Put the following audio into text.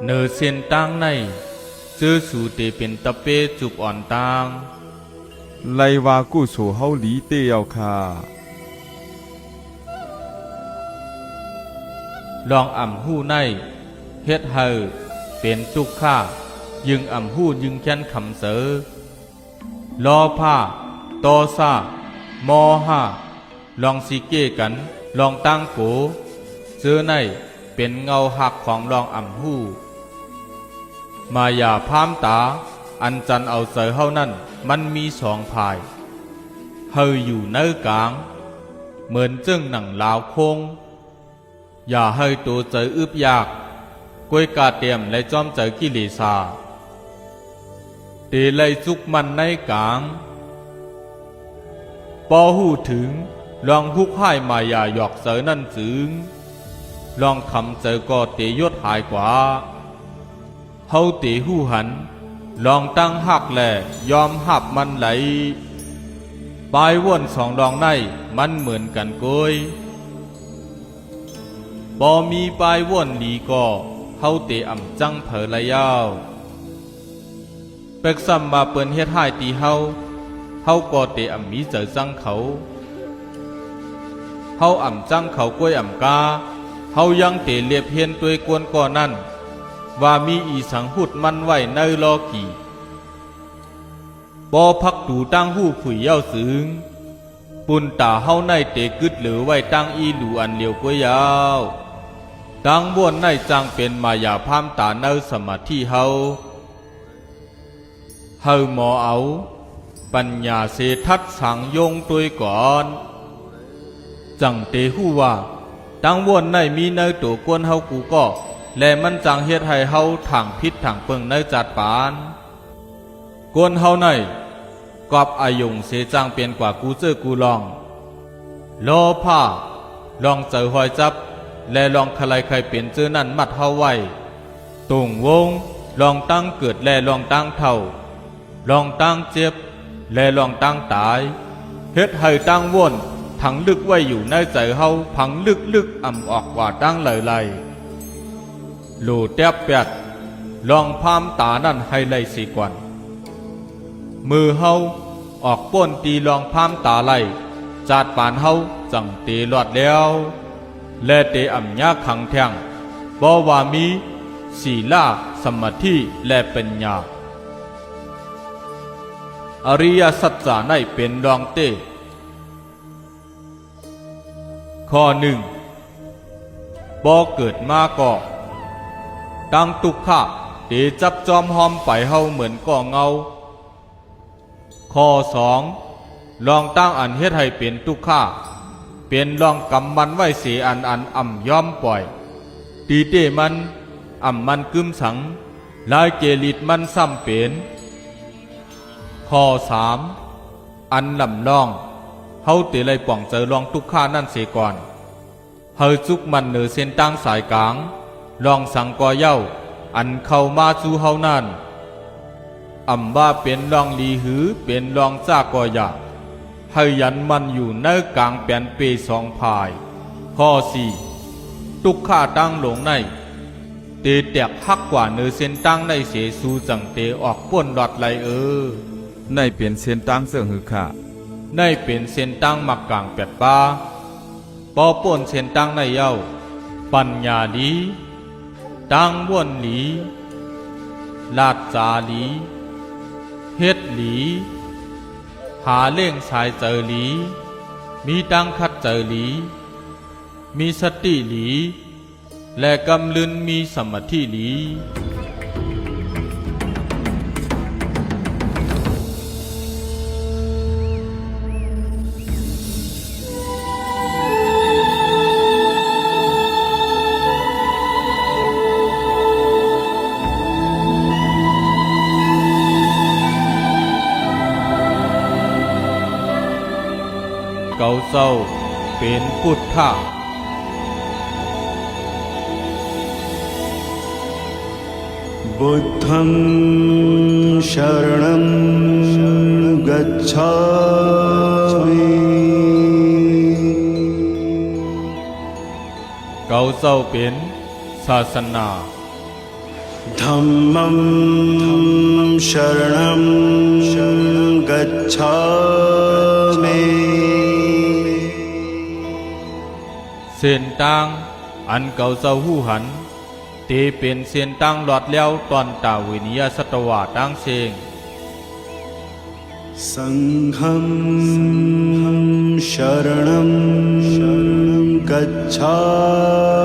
เนอเส้นตั้งในเจอสู่เตเป็นตะเปจุกอ่อนตางไลวากู้โฉเฮาหลีเตียวค่ะลองอ่ำหู้ในเฮ็ดเฮอเป็นตุกข้ายึงอ่ำหู้ยึงแค้นคำเสอลอผ้าตอซามอห้าลองสิเก้กันลองตั้งโกเจอในเป็นเงาหักของลองอ่ำหู้มายาพามตาอันจันเอาเสอเฮานั่นมันมีสองภายเฮออยู่เนื้อกลางเหมือนจึงหนังลาวโคงอย่าให้ตัวเจออึบยากกวยกาเตียมและจอมเจอกิเลสาเตเลยจุกมันในกลางปอหูถึงลองฮุกให้มายาหยอกเสอนั่นจึงลองคำเจอก็เตยศหายกว่าเฮาเตหูหันลองตั้งหักแหล่ยอมหับมันไหลปลายว่นสองลองในมันเหมือนกันโกยบ่มีปลายว่นหลีก็เฮาเตอ่ำจังเผลละยาวเป็กซ้ำมาเปิ้นเฮ็ดให้ตีเฮาก็เตอ่ำมีเจอจังเขาเฮาอ่ำจังเขากล้วยอ่ำกาเฮายังเตเลียบเฮียนตัวยกวนก่อนั่นว่ามีอีสังหุดมันไว้ในลอกีบ่พักตูตั้งหู้ผุยเย้าสึงปุ่นตาเฮาในเตกึดหรือไว้ตั้งอีหลูอันเลียวกวยยาวตั้งบวนในจังเป็นมายาพามตาเนสมาธิเฮาหมอเอาปัญญาเสทัดสังยงตัวก่อนจังเตหู้ว่าตั้งบวนในมีเนยตัวกวนเฮากูก็และมันจังเฮ็ดให้เฮาทางพิษทางเปิงเนยจัดปานกวนเฮาในกอบอายุงเสจังเปลี่ยนกว่ากูเจอกูลองโลผ้าลองเจอหอยจับและลองคลายใครเปลี่ยนเจอนั่นมัดเฮาไว้ตุงวงลองตั้งเกิดและลองตั้งเท่าลองตั้งเจ็บและลองตั้งตายเฮ็ดให้ตั้งวนผังลึกไว้อยู่ในใจเฮาผังลึกอ่ำออกว่าตั้งไหลโลแตบแปดลองพามตานั่นให้ไล่สิก่อนมือเฮาออกป้นตีลองพามตาไล่จาดปานเฮาจังเตลอดแล้วและเตอ่ำยาขังแทงบ่ว่ามีศีลาสมาธิและปัญญาอริยสัจจาในเป็นรองเต้ข้อหนึ่งบ่เกิดมาก็ตั้งตุกขะเตจับจอมหอมไปเฮาเหมือนก่อเงาข้อสองลองตั้งอันเฮ็ดให้เป็นตุกขะเป็นลองกำมันไว้เสียอันอ่ำย่อมปล่อยตีเต้มันอ่ำมันกึมสังลายเกลิดมันซ้ำเป็นข้อสามอันลำลองเฮาเตเลยป่องเจอลองตุกข้านั่นเสียก่อนเฮาจุกมันเหนือเส้นตั้งสายกลางลองสังกอเย้าอันเข้ามาสู่เฮานั่นอ่ำว่าเป็นลองลีหือเป็นลองจากกอยาให้ยันมันอยู่ในกลางแปนเปสองพายข้อสี่ตุกข้าตั้งหลงในเตแตกหักกว่าเนื้อเส้นตั้งในเสสูจังเตออกป้นหลอดไหลในเปลี่ยนเส้นตั้งเสื่องหือค่ะในเป็นเส้นตั้งมักกลางแปดป้าปอป่นเส้นตั้งในเย้าปัญญาดีตั้งบ้วนหลีลาดจาหลีเฮ็ดหลีหาเล่งสายเจอหลีมีตั้งคัดเจอหลีมีสติหลีและกำลืนมีสมาธิหลี เกาเศร้าเป็นพุทธะบุตังชรณังกัจฉามิเกาเศร้าเป็นศาสนา Dhammam Sharanam Gacchami เส้นต่างอันเก่าเจ้าหู้หันตีเป็นเส้นต่างหลอดแล้วตอนตาวินิยสัตวาต่างเชง Sangham Sharanam Gacchami